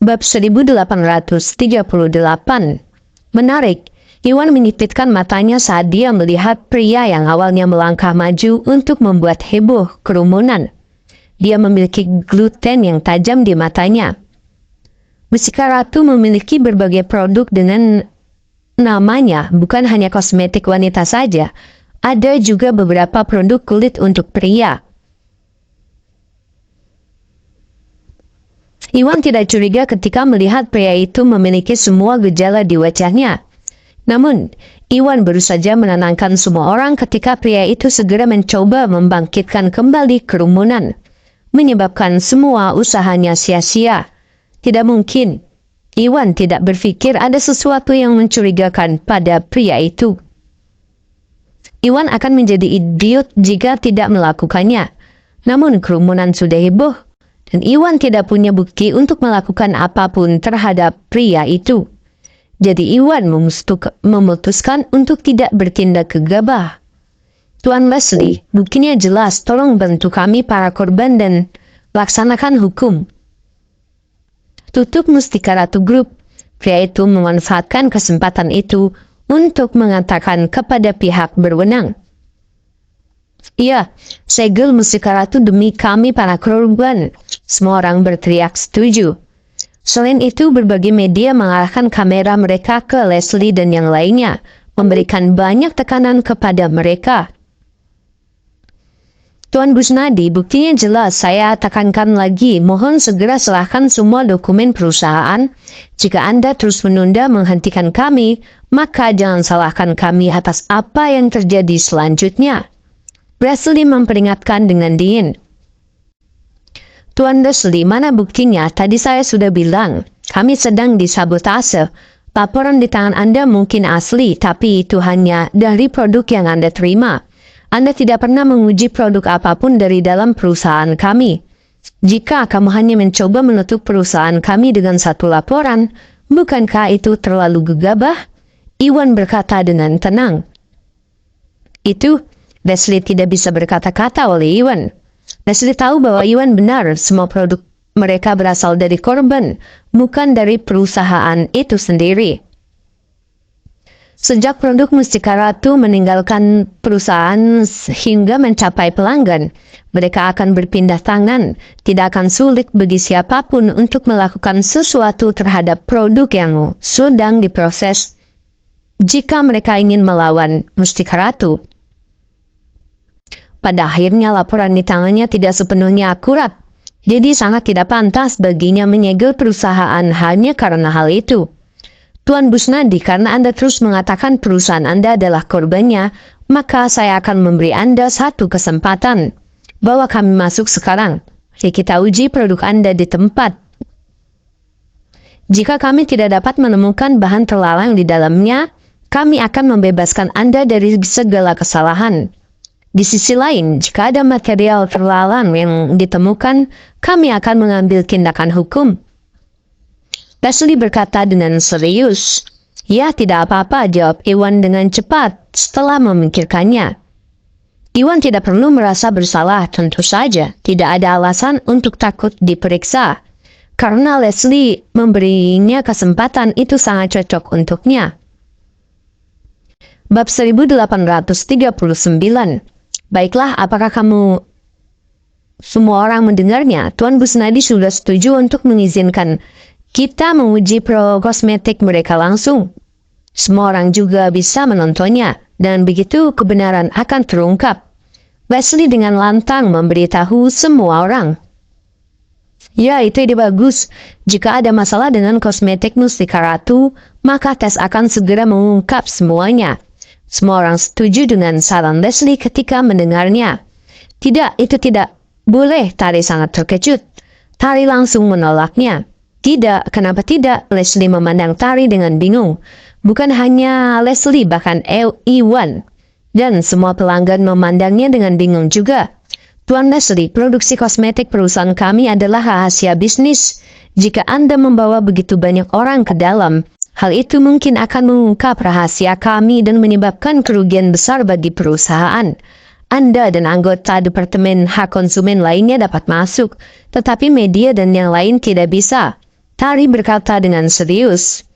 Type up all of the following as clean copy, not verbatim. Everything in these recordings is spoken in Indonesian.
Bab 1838. Menarik, Iwan menyipitkan matanya saat dia melihat pria yang awalnya melangkah maju untuk membuat heboh kerumunan. Dia memiliki gluten yang tajam di matanya. Mustika Ratu memiliki berbagai produk dengan namanya, bukan hanya kosmetik wanita saja. Ada juga beberapa produk kulit untuk pria. Iwan tidak curiga ketika melihat pria itu memiliki semua gejala di wajahnya. Namun, Iwan baru saja menenangkan semua orang ketika pria itu segera mencoba membangkitkan kembali kerumunan, menyebabkan semua usahanya sia-sia. Tidak mungkin. Iwan tidak berpikir ada sesuatu yang mencurigakan pada pria itu. Iwan akan menjadi idiot jika tidak melakukannya. Namun kerumunan sudah heboh. Dan Iwan tidak punya bukti untuk melakukan apapun terhadap pria itu. Jadi Iwan memutuskan untuk tidak bertindak gegabah. Tuan Leslie, buktinya jelas, tolong bantu kami para korban dan laksanakan hukum. Tutup Mustika Ratu Group. Pria itu memanfaatkan kesempatan itu untuk mengatakan kepada pihak berwenang. Iya, segel Mustika Ratu demi kami para korban. Semua orang berteriak setuju. Selain itu, berbagai media mengarahkan kamera mereka ke Leslie dan yang lainnya, memberikan banyak tekanan kepada mereka. Tuan Busnadi, buktinya jelas, saya tekankan lagi, mohon segera serahkan semua dokumen perusahaan. Jika Anda terus menunda menghentikan kami, maka jangan salahkan kami atas apa yang terjadi selanjutnya. Leslie memperingatkan dengan dingin. Tuan Leslie, mana buktinya? Tadi saya sudah bilang, kami sedang disabotase. Laporan di tangan Anda mungkin asli, tapi itu hanya dari produk yang Anda terima. Anda tidak pernah menguji produk apapun dari dalam perusahaan kami. Jika kamu hanya mencoba menutup perusahaan kami dengan satu laporan, bukankah itu terlalu gegabah? Iwan berkata dengan tenang. Itu, Leslie tidak bisa berkata-kata oleh Iwan. Leslie tahu bahwa Iwan benar, semua produk mereka berasal dari korban, bukan dari perusahaan itu sendiri. Sejak produk Mustika Ratu meninggalkan perusahaan hingga mencapai pelanggan, mereka akan berpindah tangan. Tidak akan sulit bagi siapapun untuk melakukan sesuatu terhadap produk yang sedang diproses jika mereka ingin melawan Mustika Ratu. Pada akhirnya laporan di tangannya tidak sepenuhnya akurat, jadi sangat tidak pantas baginya menyegel perusahaan hanya karena hal itu. Tuan Busnadi, karena Anda terus mengatakan perusahaan Anda adalah korbannya, maka saya akan memberi Anda satu kesempatan. Bawa kami masuk sekarang. Kita uji produk Anda di tempat. Jika kami tidak dapat menemukan bahan terlarang di dalamnya, kami akan membebaskan Anda dari segala kesalahan. Di sisi lain, jika ada material terlarang yang ditemukan, kami akan mengambil tindakan hukum. Leslie berkata dengan serius. Ya, tidak apa-apa, jawab Iwan dengan cepat setelah memikirkannya. Iwan tidak perlu merasa bersalah, tentu saja. Tidak ada alasan untuk takut diperiksa. Karena Leslie memberinya kesempatan itu sangat cocok untuknya. Bab 1839. Baiklah, apakah kamu semua orang mendengarnya? Tuan Busnadi sudah setuju untuk mengizinkan kita menguji kosmetik mereka langsung. Semua orang juga bisa menontonnya, dan begitu kebenaran akan terungkap. Leslie dengan lantang memberitahu semua orang. Ya, itu ide bagus. Jika ada masalah dengan kosmetik Mustika Ratu, maka tes akan segera mengungkap semuanya. Semua orang setuju dengan saran Leslie ketika mendengarnya. Tidak, itu tidak boleh. Tari sangat terkejut. Tari langsung menolaknya. Tidak, kenapa tidak? Leslie memandang Tari dengan bingung. Bukan hanya Leslie, bahkan Iwan. Dan semua pelanggan memandangnya dengan bingung juga. Tuan Leslie, produksi kosmetik perusahaan kami adalah rahasia bisnis. Jika Anda membawa begitu banyak orang ke dalam, hal itu mungkin akan mengungkap rahasia kami dan menyebabkan kerugian besar bagi perusahaan. Anda dan anggota Departemen Hak Konsumen lainnya dapat masuk, tetapi media dan yang lain tidak bisa. Tari berkata dengan serius.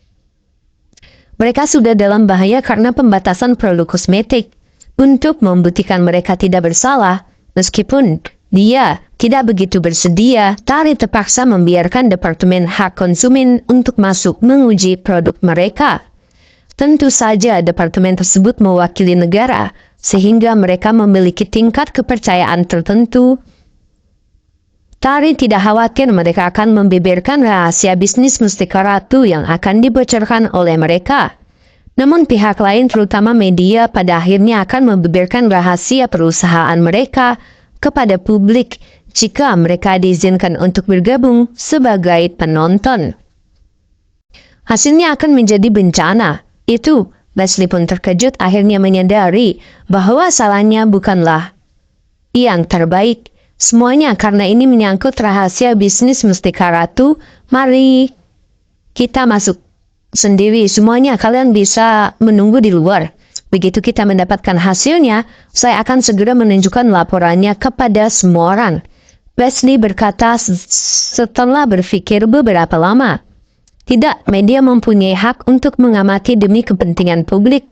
Mereka sudah dalam bahaya karena pembatasan produk kosmetik. Untuk membuktikan mereka tidak bersalah, meskipun dia tidak begitu bersedia, Tari terpaksa membiarkan Departemen Hak Konsumen untuk masuk menguji produk mereka. Tentu saja departemen tersebut mewakili negara, sehingga mereka memiliki tingkat kepercayaan tertentu. Tari tidak khawatir mereka akan membeberkan rahasia bisnis Mustika Ratu yang akan dibocorkan oleh mereka. Namun pihak lain terutama media pada akhirnya akan membeberkan rahasia perusahaan mereka kepada publik jika mereka diizinkan untuk bergabung sebagai penonton. Hasilnya akan menjadi bencana. Itu, Leslie pun terkejut akhirnya menyadari bahwa salahnya bukanlah yang terbaik. Semuanya karena ini menyangkut rahasia bisnis Mustika Ratu. Mari kita masuk sendiri semuanya, kalian bisa menunggu di luar. Begitu kita mendapatkan hasilnya, saya akan segera menunjukkan laporannya kepada semua orang. Leslie berkata setelah berpikir beberapa lama. Tidak, media mempunyai hak untuk mengamati demi kepentingan publik.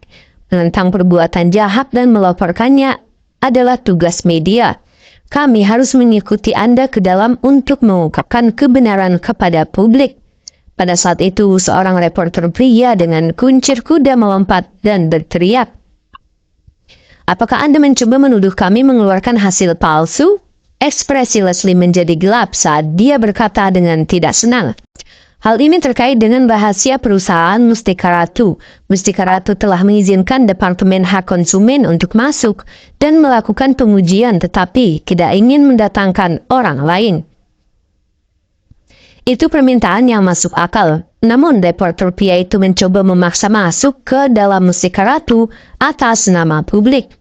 Menentang perbuatan jahat dan melaporkannya adalah tugas media. Kami harus mengikuti Anda ke dalam untuk mengungkapkan kebenaran kepada publik. Pada saat itu, seorang reporter pria dengan kuncir kuda melompat dan berteriak. Apakah Anda mencoba menuduh kami mengeluarkan hasil palsu? Ekspresi Leslie menjadi gelap saat dia berkata dengan tidak senang. Hal ini terkait dengan rahasia perusahaan Mustika Ratu. Mustika Ratu telah mengizinkan Departemen Hak Konsumen untuk masuk dan melakukan pengujian tetapi tidak ingin mendatangkan orang lain. Itu permintaan yang masuk akal. Namun reporter pria itu mencoba memaksa masuk ke dalam Mustika Ratu atas nama publik.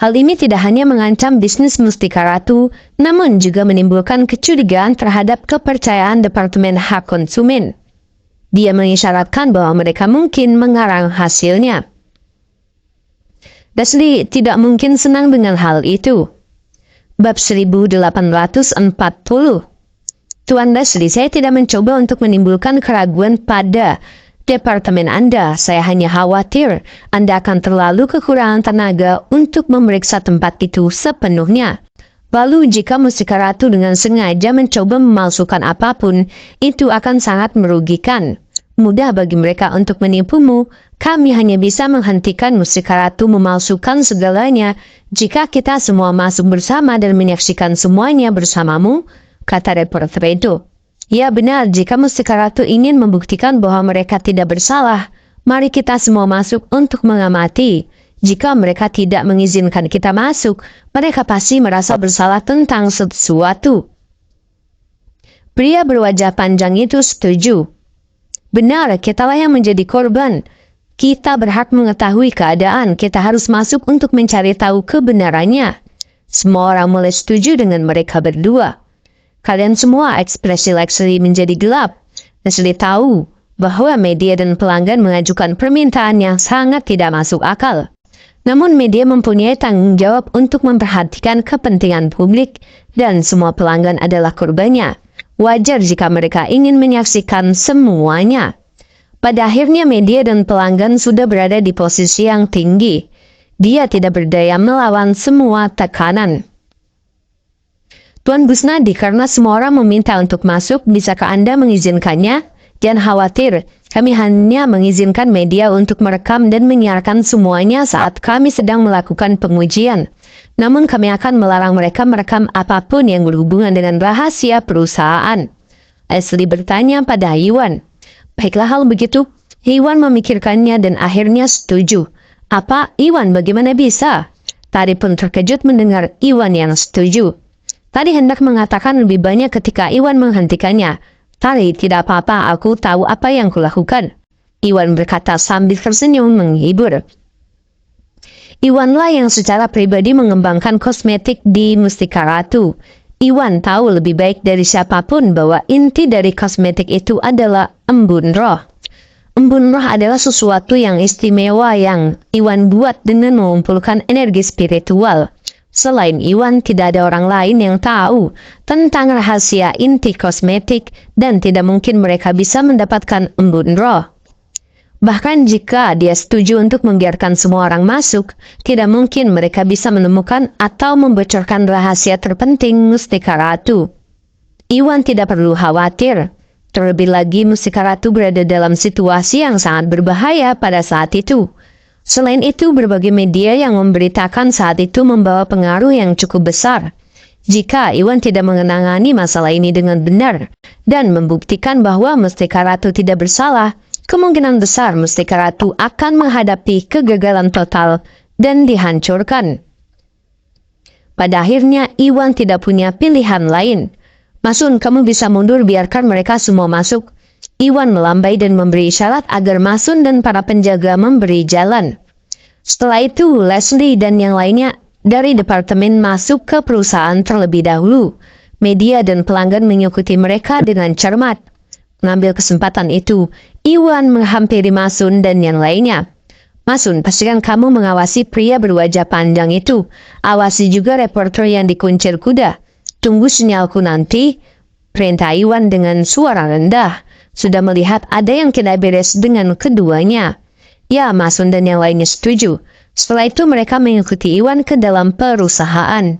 Hal ini tidak hanya mengancam bisnis Mustika Ratu, namun juga menimbulkan kecurigaan terhadap kepercayaan Departemen Hak Konsumen. Dia mengisyaratkan bahwa mereka mungkin mengarang hasilnya. Leslie tidak mungkin senang dengan hal itu. Bab 1840. Tuan Leslie, saya tidak mencoba untuk menimbulkan keraguan pada Departemen Anda. Saya hanya khawatir Anda akan terlalu kekurangan tenaga untuk memeriksa tempat itu sepenuhnya. Lalu jika Mustika Ratu dengan sengaja mencoba memalsukan apapun, itu akan sangat merugikan. Mudah bagi mereka untuk menipumu. Kami hanya bisa menghentikan Mustika Ratu memalsukan segalanya jika kita semua masuk bersama dan menyaksikan semuanya bersamamu, kata reporter itu. Ya benar, jika Mustika Ratu ingin membuktikan bahwa mereka tidak bersalah, mari kita semua masuk untuk mengamati. Jika mereka tidak mengizinkan kita masuk, mereka pasti merasa bersalah tentang sesuatu. Pria berwajah panjang itu setuju. Benar, kitalah yang menjadi korban. Kita berhak mengetahui keadaan, kita harus masuk untuk mencari tahu kebenarannya. Semua orang mulai setuju dengan mereka berdua. Kalian semua, ekspresi Leslie menjadi gelap. Leslie tahu bahwa media dan pelanggan mengajukan permintaan yang sangat tidak masuk akal. Namun media mempunyai tanggung jawab untuk memperhatikan kepentingan publik dan semua pelanggan adalah korbannya. Wajar jika mereka ingin menyaksikan semuanya. Pada akhirnya media dan pelanggan sudah berada di posisi yang tinggi. Dia tidak berdaya melawan semua tekanan. Tuan Busnadi, karena semua orang meminta untuk masuk, bisakah Anda mengizinkannya? Jangan khawatir, kami hanya mengizinkan media untuk merekam dan menyiarkan semuanya saat kami sedang melakukan pengujian. Namun kami akan melarang mereka merekam apapun yang berhubungan dengan rahasia perusahaan. Leslie bertanya pada Iwan. Baiklah hal begitu. Iwan memikirkannya dan akhirnya setuju. Apa, Iwan, bagaimana bisa? Tari pun terkejut mendengar Iwan yang setuju. Tadi hendak mengatakan lebih banyak ketika Iwan menghentikannya. Tari, tidak apa-apa, aku tahu apa yang kulakukan. Iwan berkata sambil tersenyum menghibur. Iwanlah yang secara pribadi mengembangkan kosmetik di Mustika Ratu. Iwan tahu lebih baik dari siapapun bahwa inti dari kosmetik itu adalah embun roh. Embun roh adalah sesuatu yang istimewa yang Iwan buat dengan mengumpulkan energi spiritual. Selain Iwan, tidak ada orang lain yang tahu tentang rahasia inti kosmetik dan tidak mungkin mereka bisa mendapatkan embun roh. Bahkan jika dia setuju untuk membiarkan semua orang masuk, tidak mungkin mereka bisa menemukan atau membocorkan rahasia terpenting Mustika Ratu. Iwan tidak perlu khawatir. Terlebih lagi Mustika Ratu berada dalam situasi yang sangat berbahaya pada saat itu. Selain itu, berbagai media yang memberitakan saat itu membawa pengaruh yang cukup besar. Jika Iwan tidak mengenangani masalah ini dengan benar dan membuktikan bahwa Mustika Ratu tidak bersalah, kemungkinan besar Mustika Ratu akan menghadapi kegagalan total dan dihancurkan. Pada akhirnya, Iwan tidak punya pilihan lain. Masun, kamu bisa mundur, biarkan mereka semua masuk. Iwan melambai dan memberi isyarat agar Masun dan para penjaga memberi jalan. Setelah itu, Leslie dan yang lainnya dari departemen masuk ke perusahaan terlebih dahulu. Media dan pelanggan mengikuti mereka dengan cermat. Mengambil kesempatan itu, Iwan menghampiri Masun dan yang lainnya. Masun, pastikan kamu mengawasi pria berwajah panjang itu. Awasi juga reporter yang dikuncir kuda. Tunggu sinyalku nanti. Perintah Iwan dengan suara rendah. Sudah melihat ada yang tidak beres dengan keduanya. Ya, Masun dan yang lainnya setuju. Setelah itu mereka mengikuti Iwan ke dalam perusahaan.